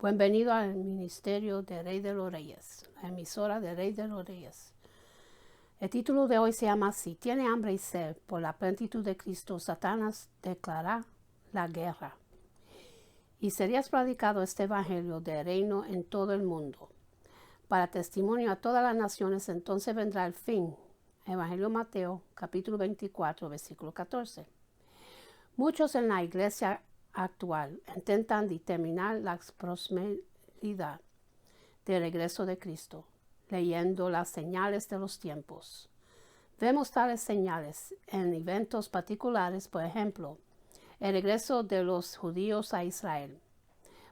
Bienvenido al Ministerio de Rey de los Reyes, la emisora de Rey de los Reyes. El título de hoy se llama Si tiene hambre y sed por la plenitud de Cristo, Satanás declara la guerra. Y serías predicado este evangelio de reino en todo el mundo, para testimonio a todas las naciones, entonces vendrá el fin. Evangelio Mateo, capítulo 24, versículo 14. Muchos en la iglesia actual intentan determinar la prosperidad del regreso de Cristo, leyendo las señales de los tiempos. Vemos tales señales en eventos particulares, por ejemplo, el regreso de los judíos a Israel.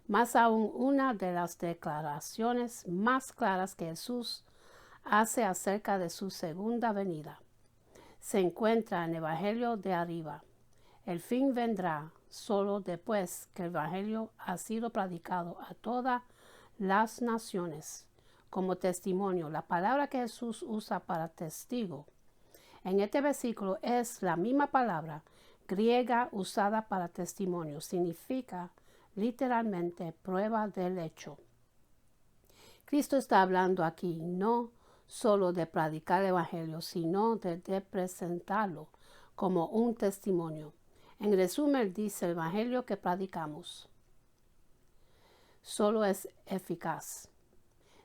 Más aún, una de las declaraciones más claras que Jesús hace acerca de su segunda venida se encuentra en el Evangelio de arriba. El fin vendrá solo después que el Evangelio ha sido predicado a todas las naciones como testimonio. La palabra que Jesús usa para testigo en este versículo es la misma palabra griega usada para testimonio. Significa literalmente prueba del hecho. Cristo está hablando aquí no solo de predicar el Evangelio, sino de presentarlo como un testimonio. En resumen, dice el Evangelio que predicamos solo es eficaz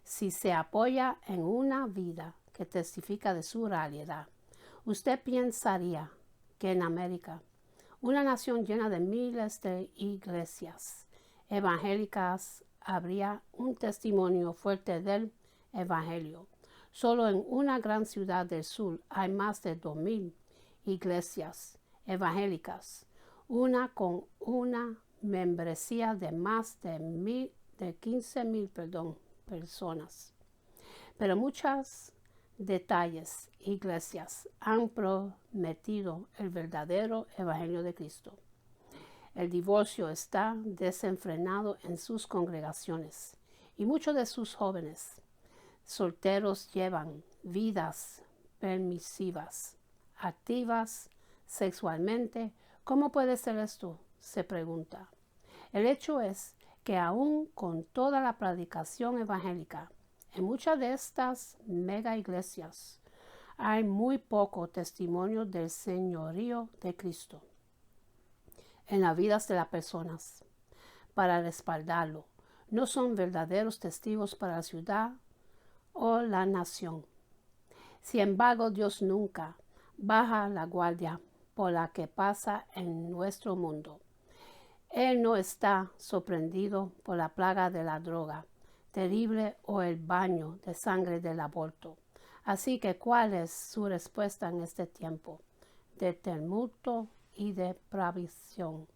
si se apoya en una vida que testifica de su realidad. Usted pensaría que en América, una nación llena de miles de iglesias evangélicas, habría un testimonio fuerte del Evangelio. Solo en una gran ciudad del sur hay más de 2,000 iglesias evangélicas, una con una membresía de más de 15,000 personas. Pero muchos detalles iglesias han prometido el verdadero evangelio de Cristo. El divorcio está desenfrenado en sus congregaciones y muchos de sus jóvenes solteros llevan vidas permisivas, activas sexualmente. ¿Cómo puede ser esto?, se pregunta. El hecho es que aún con toda la predicación evangélica, en muchas de estas mega iglesias hay muy poco testimonio del señorío de Cristo en las vidas de las personas para respaldarlo. No son verdaderos testigos para la ciudad o la nación. Sin embargo, Dios nunca baja la guardia por la que pasa en nuestro mundo. Él no está sorprendido por la plaga de la droga terrible o el baño de sangre del aborto. Así que, ¿cuál es su respuesta en este tiempo de tumulto y de provisión?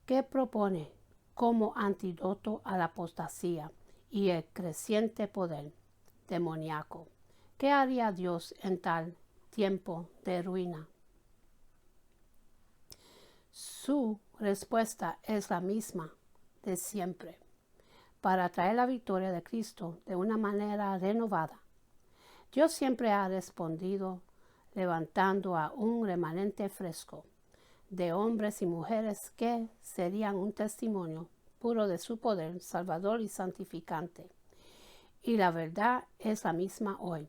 ¿Qué propone como antídoto a la apostasía y el creciente poder demoníaco? ¿Qué haría Dios en tal tiempo de ruina? Su respuesta es la misma de siempre, para traer la victoria de Cristo de una manera renovada. Dios siempre ha respondido levantando a un remanente fresco de hombres y mujeres que serían un testimonio puro de su poder salvador y santificante. Y la verdad es la misma hoy.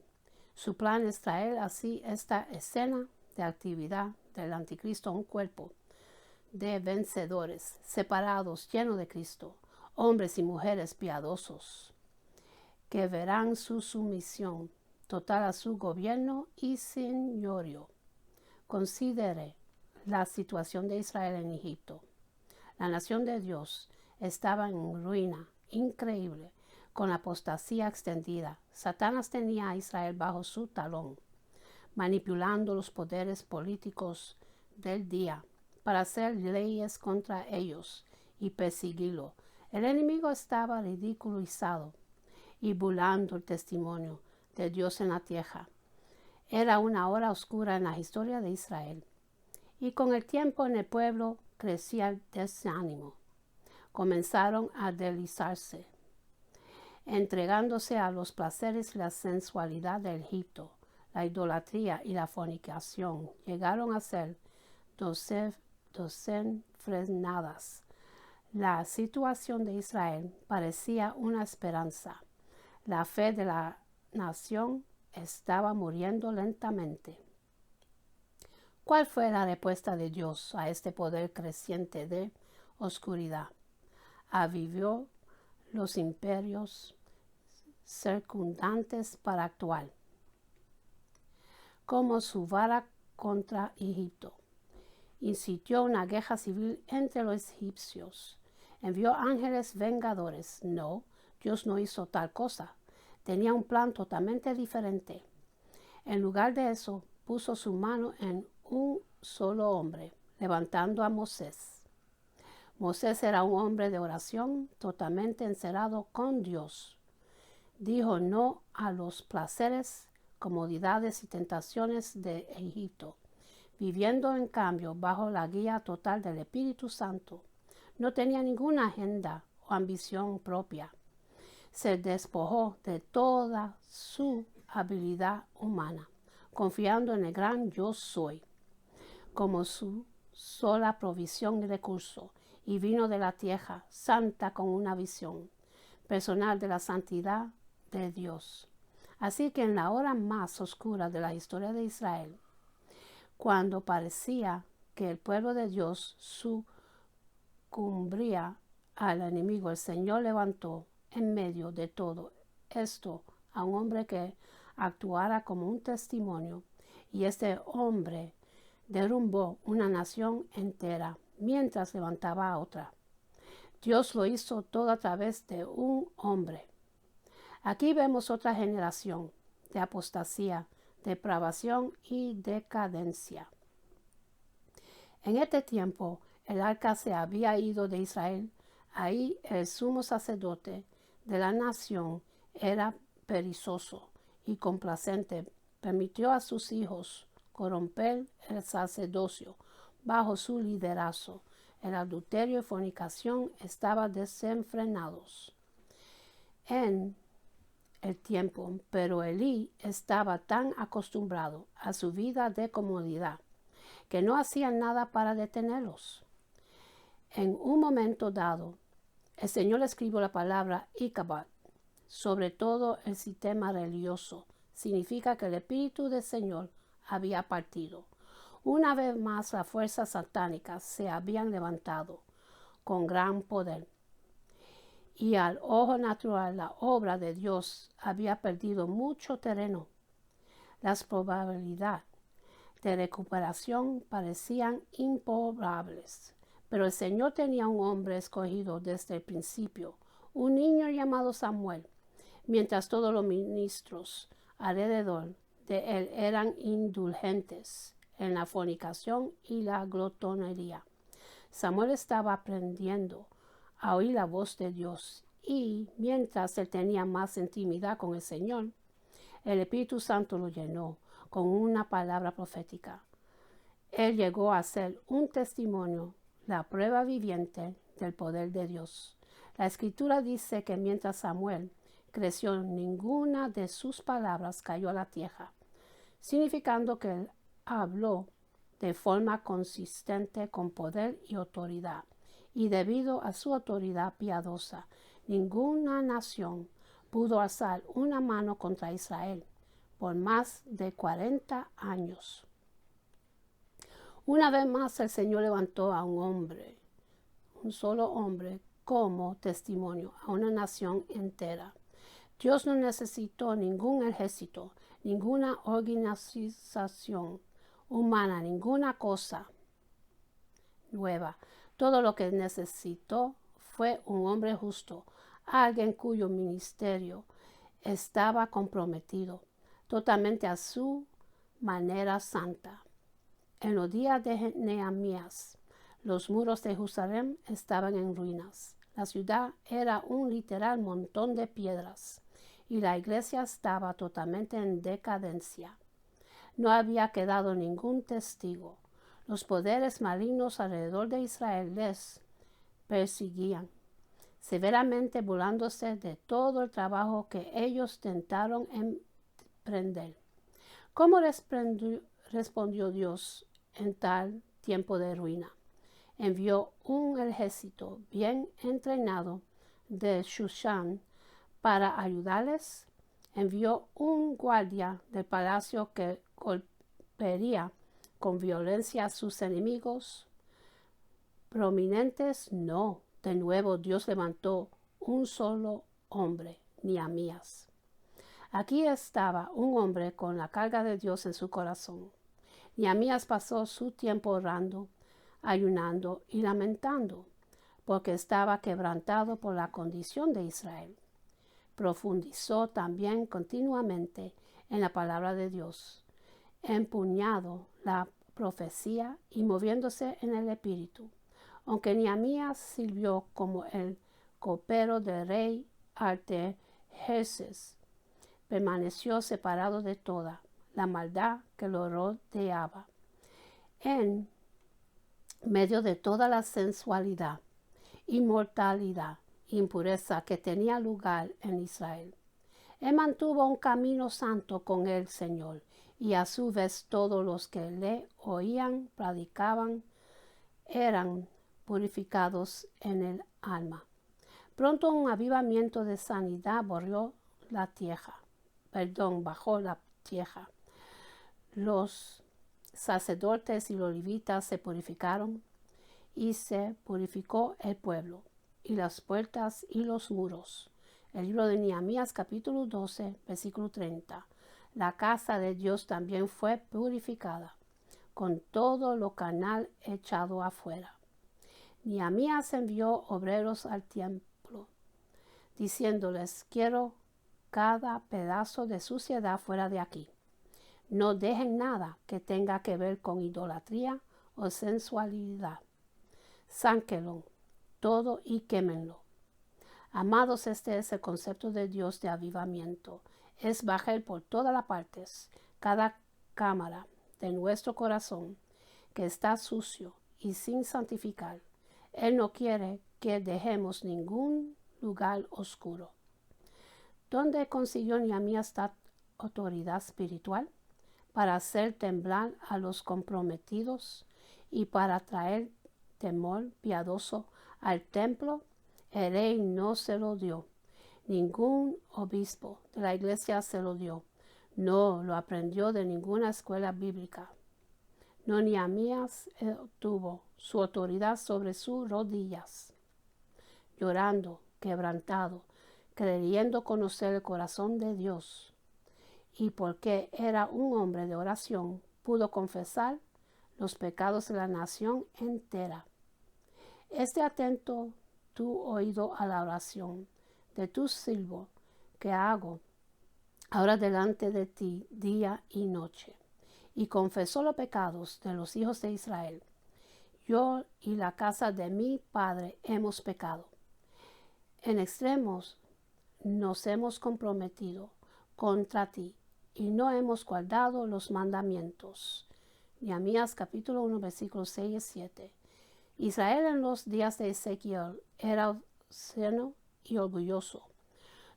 Su plan es traer así esta escena de actividad del anticristo a un cuerpo de vencedores, separados, llenos de Cristo, hombres y mujeres piadosos, que verán su sumisión total a su gobierno y señorío. Considere la situación de Israel en Egipto. La nación de Dios estaba en ruina increíble, con la apostasía extendida. Satanás tenía a Israel bajo su talón, manipulando los poderes políticos del día para hacer leyes contra ellos y perseguirlo. El enemigo estaba ridiculizado y burlando el testimonio de Dios en la tierra. Era una hora oscura en la historia de Israel. Y con el tiempo en el pueblo crecía el desánimo. Comenzaron a deslizarse, entregándose a los placeres y la sensualidad de Egipto. La idolatría y la fornicación llegaron a ser desenfrenadas. La situación de Israel parecía una esperanza. La fe de la nación estaba muriendo lentamente. ¿Cuál fue la respuesta de Dios a este poder creciente de oscuridad? Avivó los imperios circundantes para actuar como su vara contra Egipto. Incitó una guerra civil entre los egipcios. Envió ángeles vengadores. No, Dios no hizo tal cosa. Tenía un plan totalmente diferente. En lugar de eso, puso su mano en un solo hombre, levantando a Moisés. Moisés era un hombre de oración, totalmente encerrado con Dios. Dijo no a los placeres, comodidades y tentaciones de Egipto, viviendo en cambio bajo la guía total del Espíritu Santo. No tenía ninguna agenda o ambición propia. Se despojó de toda su habilidad humana, confiando en el gran yo soy como su sola provisión y recurso, y vino de la tierra santa con una visión personal de la santidad de Dios. Así que en la hora más oscura de la historia de Israel, cuando parecía que el pueblo de Dios sucumbía al enemigo, el Señor levantó en medio de todo esto a un hombre que actuara como un testimonio, y este hombre derrumbó una nación entera mientras levantaba a otra. Dios lo hizo todo a través de un hombre. Aquí vemos otra generación de apostasía, depravación y decadencia. En este tiempo, el arca se había ido de Israel. Ahí el sumo sacerdote de la nación era perezoso y complacente. Permitió a sus hijos corromper el sacerdocio bajo su liderazgo. El adulterio y fornicación estaban desenfrenados en el tiempo, pero Elí estaba tan acostumbrado a su vida de comodidad que no hacía nada para detenerlos. En un momento dado, el Señor escribió la palabra Ichabod sobre todo el sistema religioso. Significa que el Espíritu del Señor había partido. Una vez más las fuerzas satánicas se habían levantado con gran poder. Y al ojo natural la obra de Dios había perdido mucho terreno. Las probabilidades de recuperación parecían improbables. Pero el Señor tenía un hombre escogido desde el principio, un niño llamado Samuel, mientras todos los ministros alrededor de él eran indulgentes en la fornicación y la glotonería. Samuel estaba aprendiendo a oír la voz de Dios, y mientras él tenía más intimidad con el Señor, el Espíritu Santo lo llenó con una palabra profética. Él llegó a ser un testimonio, la prueba viviente del poder de Dios. La Escritura dice que mientras Samuel creció, ninguna de sus palabras cayó a la tierra, significando que él habló de forma consistente con poder y autoridad. Y debido a su autoridad piadosa, ninguna nación pudo alzar una mano contra Israel por más de 40 años. Una vez más el Señor levantó a un hombre, un solo hombre, como testimonio a una nación entera. Dios no necesitó ningún ejército, ninguna organización humana, ninguna cosa nueva. Todo lo que necesitó fue un hombre justo, alguien cuyo ministerio estaba comprometido totalmente a su manera santa. En los días de Nehemías, los muros de Jerusalén estaban en ruinas. La ciudad era un literal montón de piedras y la iglesia estaba totalmente en decadencia. No había quedado ningún testigo. Los poderes malignos alrededor de Israel les persiguían severamente, burlándose de todo el trabajo que ellos intentaron emprender. ¿Cómo respondió Dios en tal tiempo de ruina? envió un ejército bien entrenado de Shushan para ayudarles. Envió un guardia del palacio que golpearía con violencia a sus enemigos prominentes. No, de nuevo Dios levantó un solo hombre, Nehemías. Aquí estaba un hombre con la carga de Dios en su corazón. Nehemías pasó su tiempo orando, ayunando y lamentando, porque estaba quebrantado por la condición de Israel. Profundizó también continuamente en la palabra de Dios, empuñando la profecía y moviéndose en el espíritu. Aunque Nehemías sirvió como el copero del rey Artajerjes, permaneció separado de toda la maldad que lo rodeaba. En medio de toda la sensualidad, inmortalidad e impureza que tenía lugar en Israel, él mantuvo un camino santo con el Señor, y a su vez todos los que le oían predicaban eran purificados en el alma. Pronto un avivamiento de sanidad bajó la tierra. Los sacerdotes y los levitas se purificaron, y se purificó el pueblo, y las puertas y los muros. El libro de Nehemías, capítulo 12, versículo 30. La casa de Dios también fue purificada, con todo lo carnal echado afuera. Nehemías envió obreros al templo, diciéndoles: quiero cada pedazo de suciedad fuera de aquí. No dejen nada que tenga que ver con idolatría o sensualidad. Sánquenlo todo y quémenlo. Amados, este es el concepto de Dios de avivamiento. Es bajar por todas las partes cada cámara de nuestro corazón que está sucio y sin santificar. Él no quiere que dejemos ningún lugar oscuro. ¿Dónde consiguió Nehemías esta autoridad espiritual? Para hacer temblar a los comprometidos y para traer temor piadoso al templo. El rey no se lo dio. Ningún obispo de la iglesia se lo dio. No lo aprendió de ninguna escuela bíblica. No, Nehemías tuvo su autoridad sobre sus rodillas, llorando, quebrantado, creyendo conocer el corazón de Dios. Y porque era un hombre de oración, pudo confesar los pecados de la nación entera. Esté atento tu oído a la oración de tu siervo que hago ahora delante de ti día y noche. Y confesó los pecados de los hijos de Israel. Yo y la casa de mi padre hemos pecado. En extremos nos hemos comprometido contra ti y no hemos guardado los mandamientos. Nehemías capítulo 1 versículos 6 y 7. Israel en los días de Ezequiel era obsceno y orgulloso.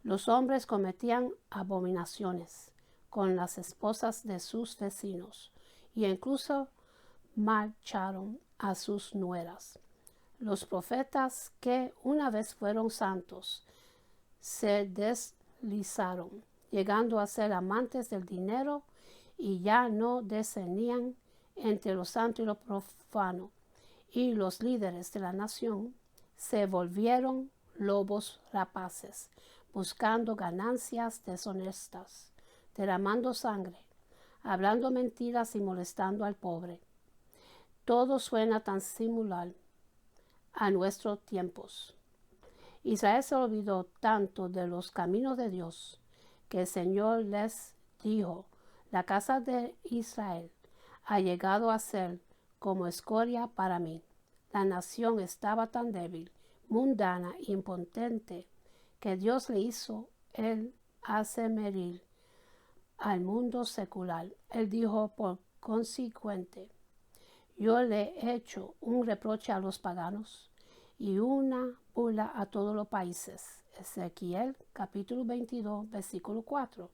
Los hombres cometían abominaciones con las esposas de sus vecinos y incluso marcharon a sus nueras. Los profetas que una vez fueron santos se deslizaron, llegando a ser amantes del dinero, y ya no discernían entre lo santo y lo profano, y los líderes de la nación se volvieron lobos rapaces, buscando ganancias deshonestas, derramando sangre, hablando mentiras y molestando al pobre. Todo suena tan similar a nuestros tiempos. Israel se olvidó tanto de los caminos de Dios que el Señor les dijo: la casa de Israel ha llegado a ser como escoria para mí. La nación estaba tan débil, mundana e impotente que Dios le hizo el hacermerir al mundo secular. Él dijo por consiguiente: yo le he hecho un reproche a los paganos y una burla a todos los países. Ezequiel capítulo 22 versículo 4.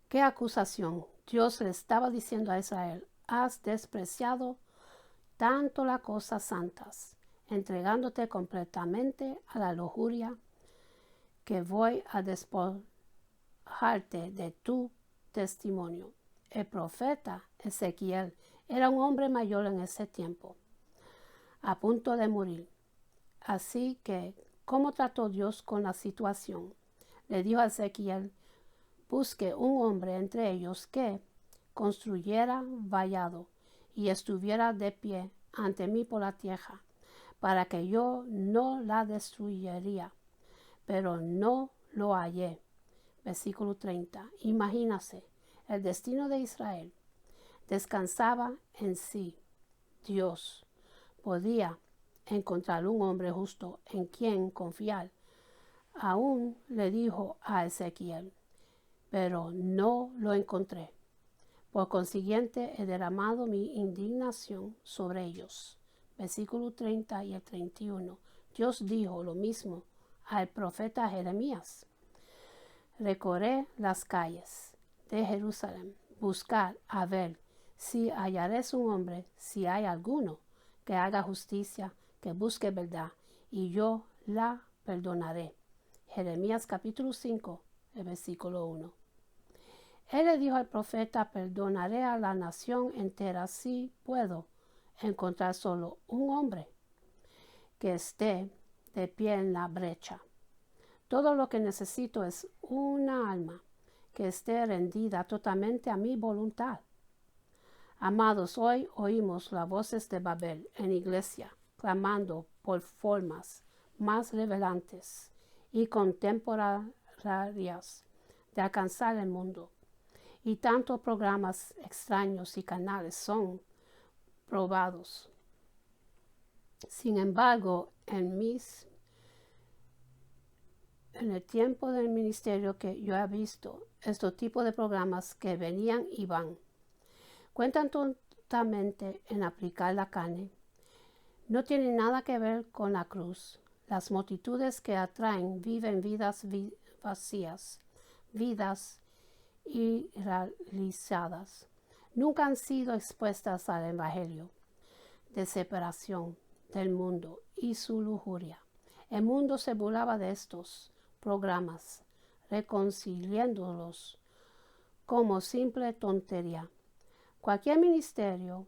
¿Qué acusación? Dios le estaba diciendo a Israel: has despreciado tanto las cosas santas, entregándote completamente a la lujuria, que voy a despojarte de tu testimonio. El profeta Ezequiel era un hombre mayor en ese tiempo, a punto de morir. Así que, ¿cómo trató Dios con la situación? Le dijo a Ezequiel: busque un hombre entre ellos que construyera vallado y estuviera de pie ante mí por la tierra, para que yo no la destruyería. Pero no lo hallé. Versículo 30. Imagínase, el destino de Israel descansaba en sí. Dios podía encontrar un hombre justo en quien confiar. Aún le dijo a Ezequiel: pero no lo encontré. Por consiguiente, he derramado mi indignación sobre ellos. Versículo 30 y el 31. Dios dijo lo mismo al profeta Jeremías: recorré las calles de Jerusalén, buscar a ver si hallaréis un hombre, si hay alguno que haga justicia, que busque verdad, y yo la perdonaré. Jeremías capítulo 5, el versículo 1. Él le dijo al profeta: perdonaré a la nación entera si puedo encontrar solo un hombre que esté de pie en la brecha. Todo lo que necesito es una alma que esté rendida totalmente a mi voluntad. Amados, hoy oímos las voces de Babel en iglesia, clamando por formas más revelantes y contemporáneas de alcanzar el mundo. Y tantos programas extraños y canales son probados. Sin embargo, en el tiempo del ministerio que yo he visto, estos tipos de programas que venían y van, cuentan totalmente en aplicar la carne. No tienen nada que ver con la cruz. Las multitudes que atraen viven vidas vacías, vidas irrealizadas. Nunca han sido expuestas al evangelio de separación del mundo y su lujuria. El mundo se burlaba de estos programas, reconciliándolos como simple tontería. Cualquier ministerio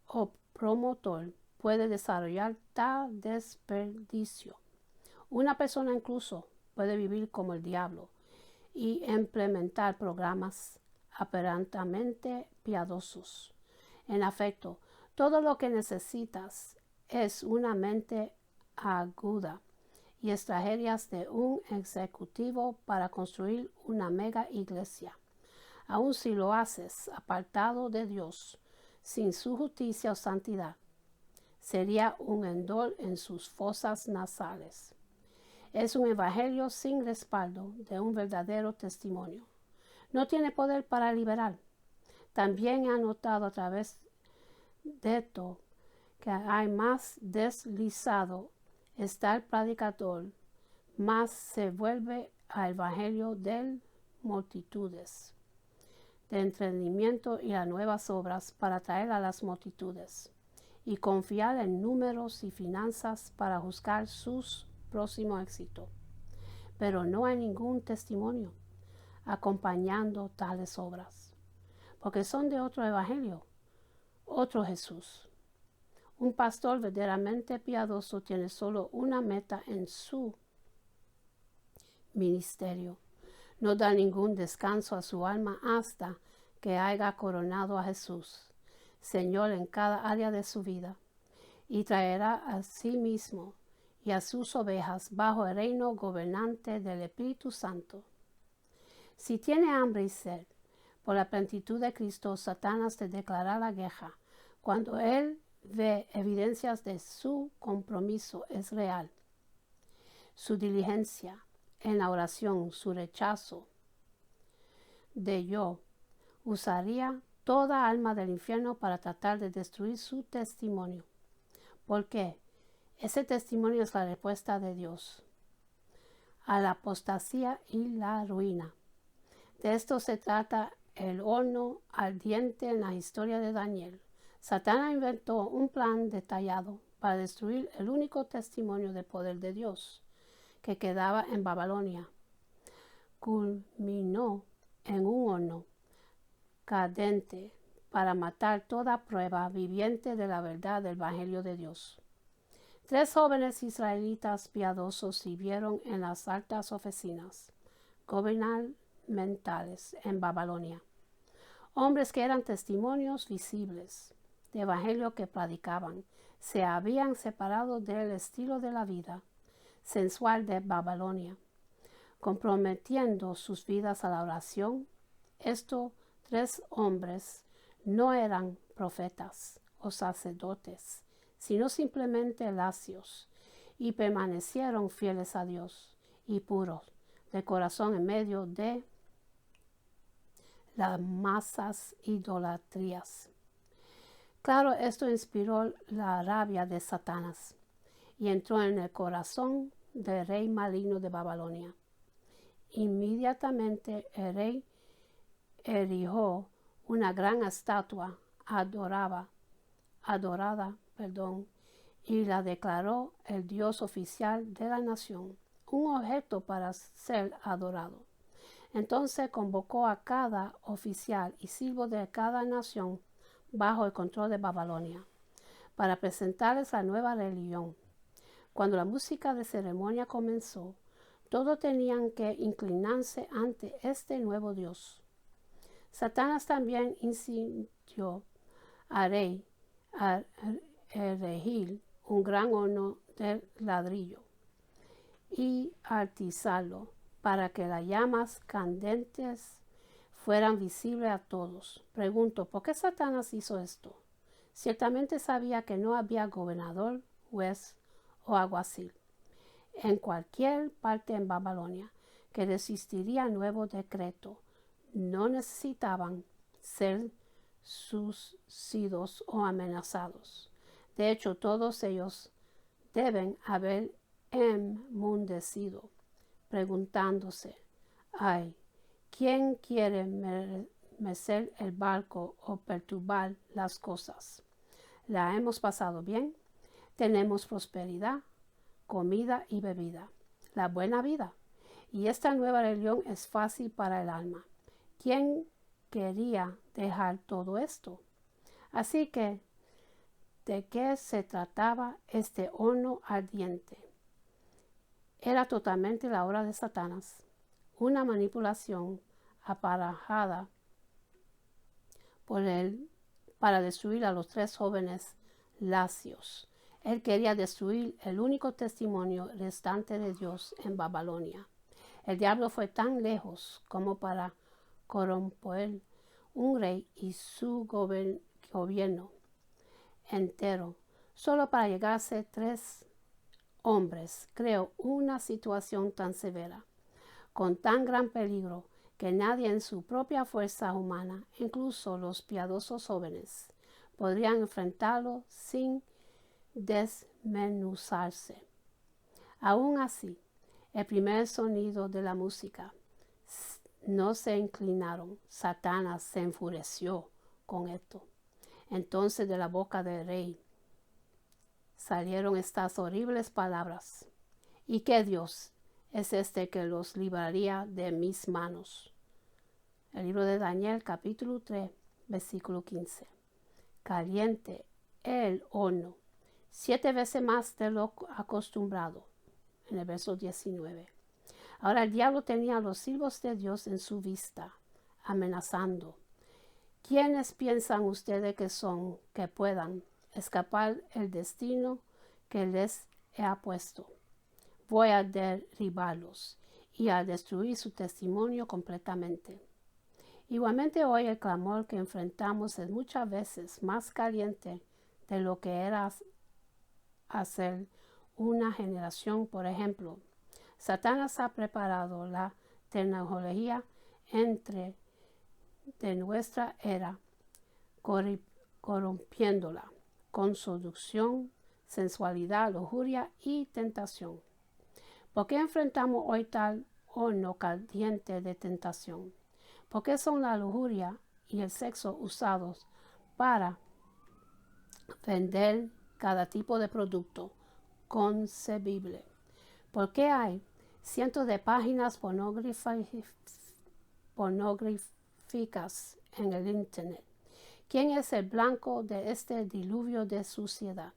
o promotor puede desarrollar tal desperdicio. Una persona incluso puede vivir como el diablo y implementar programas aparentemente piadosos. En efecto, todo lo que necesitas es una mente aguda y estrategias de un ejecutivo para construir una mega iglesia. Aun si lo haces apartado de Dios, sin su justicia o santidad, sería un hendol en sus fosas nasales. Es un evangelio sin respaldo de un verdadero testimonio. No tiene poder para liberar. También ha notado a través de esto que hay más deslizado está el predicador, más se vuelve al evangelio de multitudes, de entretenimiento y las nuevas obras para atraer a las multitudes y confiar en números y finanzas para juzgar sus próximo éxito. Pero no hay ningún testimonio acompañando tales obras, porque son de otro evangelio, otro Jesús. Un pastor verdaderamente piadoso tiene solo una meta en su ministerio. No da ningún descanso a su alma hasta que haya coronado a Jesús, Señor en cada área de su vida, y traerá a sí mismo y a sus ovejas bajo el reino gobernante del Espíritu Santo. Si tiene hambre y sed por la plenitud de Cristo, Satanás te declarará la guerra. Cuando él ve evidencias de su compromiso es real, su diligencia en la oración, su rechazo de yo, usaría toda alma del infierno para tratar de destruir su testimonio. ¿Por qué? Ese testimonio es la respuesta de Dios a la apostasía y la ruina. De esto se trata el horno ardiente en la historia de Daniel. Satanás inventó un plan detallado para destruir el único testimonio de poder de Dios que quedaba en Babilonia. Culminó en un horno candente para matar toda prueba viviente de la verdad del Evangelio de Dios. 3 jóvenes israelitas piadosos sirvieron en las altas oficinas gubernamentales en Babilonia. Hombres que eran testimonios visibles de evangelio que predicaban, se habían separado del estilo de la vida sensual de Babilonia, comprometiendo sus vidas a la oración. Estos 3 hombres no eran profetas o sacerdotes, sino simplemente lacios, y permanecieron fieles a Dios y puros de corazón en medio de las masas idolatrías. Claro, esto inspiró la rabia de Satanás y entró en el corazón del rey maligno de Babilonia. Inmediatamente el rey erigió una gran estatua adorada, y la declaró el dios oficial de la nación, un objeto para ser adorado. Entonces convocó a cada oficial y siervo de cada nación bajo el control de Babilonia para presentarles la nueva religión. Cuando la música de ceremonia comenzó, todos tenían que inclinarse ante este nuevo Dios. Satanás también insistió al rey a erigir un gran horno de ladrillo y atizarlo para que las llamas candentes fueran visibles a todos. Pregunto, ¿por qué Satanás hizo esto? Ciertamente sabía que no había gobernador, juez o alguacil en cualquier parte en Babilonia que resistiría al nuevo decreto. No necesitaban ser suicidos o amenazados. De hecho, todos ellos deben haber enmudecido, preguntándose, ay, ¿quién quiere mecer el barco o perturbar las cosas? ¿La hemos pasado bien? Tenemos prosperidad, comida y bebida, la buena vida. Y esta nueva religión es fácil para el alma. ¿Quién quería dejar todo esto? Así que, ¿de qué se trataba este horno ardiente? Era totalmente la obra de Satanás, una manipulación aparejada por él para destruir a los 3 jóvenes lacios. Él quería destruir el único testimonio restante de Dios en Babilonia. El diablo fue tan lejos como para corromper un rey y su gobierno entero, solo para llegarse 3 hombres. Creo una situación tan severa, con tan gran peligro, que nadie en su propia fuerza humana, incluso los piadosos jóvenes, podrían enfrentarlo sin desmenuzarse. Aún así, el primer sonido de la música no se inclinaron. Satanás se enfureció con esto. Entonces de la boca del rey salieron estas horribles palabras: ¿y qué Dios es este que los libraría de mis manos? El libro de Daniel, capítulo 3, versículo 15. Caliente el horno 7 veces más de lo acostumbrado, en el verso 19. Ahora el diablo tenía a los siervos de Dios en su vista, amenazando. ¿Quiénes piensan ustedes que son, que puedan escapar el destino que les he puesto? Voy a derribarlos y a destruir su testimonio completamente. Igualmente hoy el clamor que enfrentamos es muchas veces más caliente de lo que era hace una generación. Por ejemplo, Satanás ha preparado la tecnología de nuestra era, corrompiéndola con seducción, sensualidad, lujuria y tentación. ¿Por qué enfrentamos hoy tal horno caliente de tentación? ¿Por qué son la lujuria y el sexo usados para vender cada tipo de producto concebible. ¿Por qué hay cientos de páginas pornográficas en el Internet? ¿Quién es el blanco de este diluvio de suciedad?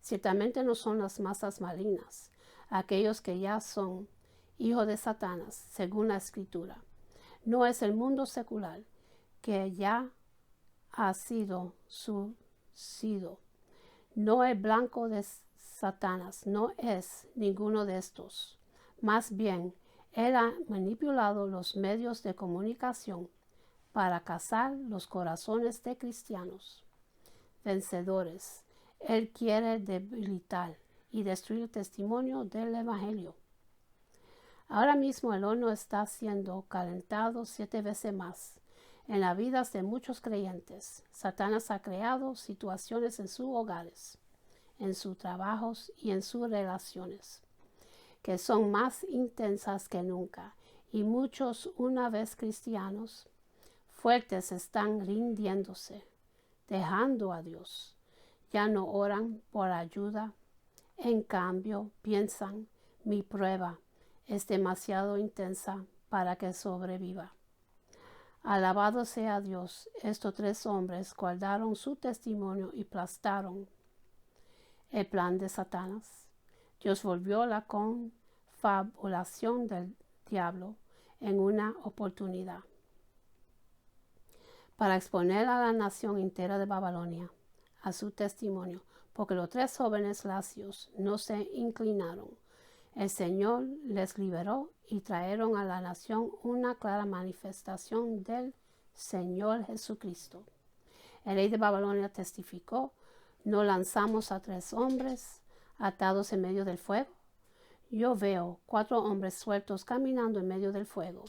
Ciertamente no son las masas malignas, aquellos que ya son hijos de Satanás, según la Escritura. No es el mundo secular, que ya ha sido sucido. No es blanco de Satanás, no es ninguno de estos. Más bien, él ha manipulado los medios de comunicación para cazar los corazones de cristianos vencedores. Él quiere debilitar y destruir el testimonio del Evangelio. Ahora mismo el horno está siendo calentado 7 veces más en las vidas de muchos creyentes. Satanás ha creado situaciones en sus hogares, en sus trabajos y en sus relaciones, que son más intensas que nunca, y muchos, una vez cristianos fuertes, están rindiéndose, dejando a Dios. Ya no oran por ayuda. En cambio, piensan, mi prueba es demasiado intensa para que sobreviva. Alabado sea Dios, estos 3 hombres guardaron su testimonio y aplastaron el plan de Satanás. Dios volvió la confabulación del diablo en una oportunidad para exponer a la nación entera de Babilonia a su testimonio, porque los 3 jóvenes lacios no se inclinaron. El Señor les liberó y trajeron a la nación una clara manifestación del Señor Jesucristo. El rey de Babilonia testificó, ¿no lanzamos a 3 hombres atados en medio del fuego? Yo veo 4 hombres sueltos caminando en medio del fuego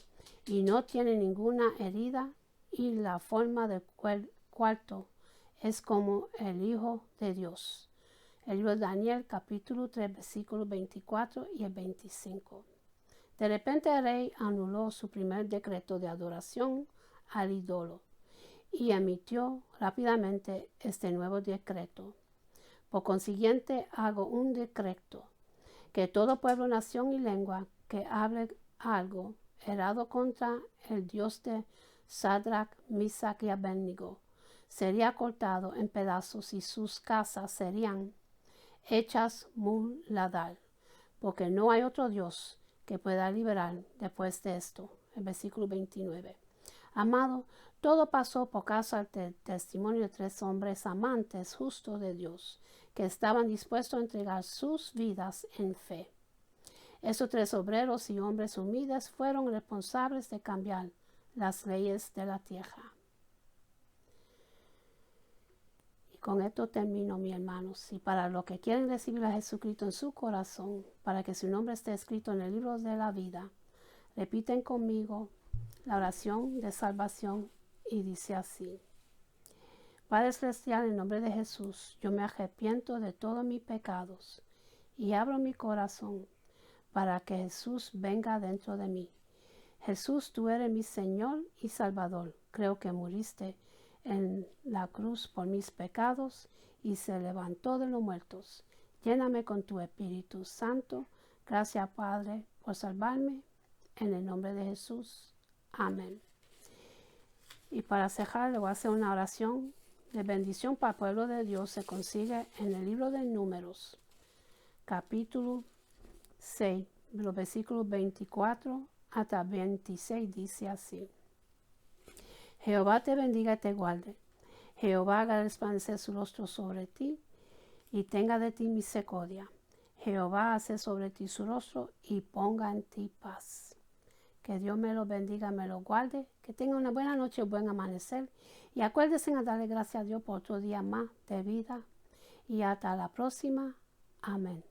y no tienen ninguna herida, y la forma del cuarto es como el Hijo de Dios. El libro de Daniel, capítulo 3, versículos 24 y el 25. De repente el rey anuló su primer decreto de adoración al ídolo y emitió rápidamente este nuevo decreto. Por consiguiente, hago un decreto que todo pueblo, nación y lengua que hable algo errado contra el Dios de Sadrach, Mesach y Abednego sería cortado en pedazos y sus casas serían hechas muladar, porque no hay otro Dios que pueda liberar después de esto. El versículo 29. Amado, todo pasó por causa del testimonio de 3 hombres amantes justos de Dios, que estaban dispuestos a entregar sus vidas en fe. Esos 3 obreros y hombres humildes fueron responsables de cambiar las leyes de la tierra. Y con esto termino, mis hermanos. Y para los que quieren recibir a Jesucristo en su corazón, para que su nombre esté escrito en el libro de la vida, repiten conmigo la oración de salvación y dice así: Padre Celestial, en nombre de Jesús, yo me arrepiento de todos mis pecados y abro mi corazón para que Jesús venga dentro de mí. Jesús, tú eres mi Señor y Salvador. Creo que muriste en la cruz por mis pecados y se levantó de los muertos. Lléname con tu Espíritu Santo. Gracias, Padre, por salvarme. En el nombre de Jesús. Amén. Y para cerrar, le voy a hacer una oración de bendición para el pueblo de Dios. Se consigue en el libro de Números, capítulo 6, los versículos 24 hasta 26, dice así: Jehová te bendiga y te guarde. Jehová haga resplandecer su rostro sobre ti y tenga de ti misericordia. Jehová hace sobre ti su rostro y ponga en ti paz. Que Dios me lo bendiga, me lo guarde, que tenga una buena noche y un buen amanecer. Y acuérdense a darle gracias a Dios por otro día más de vida. Y hasta la próxima. Amén.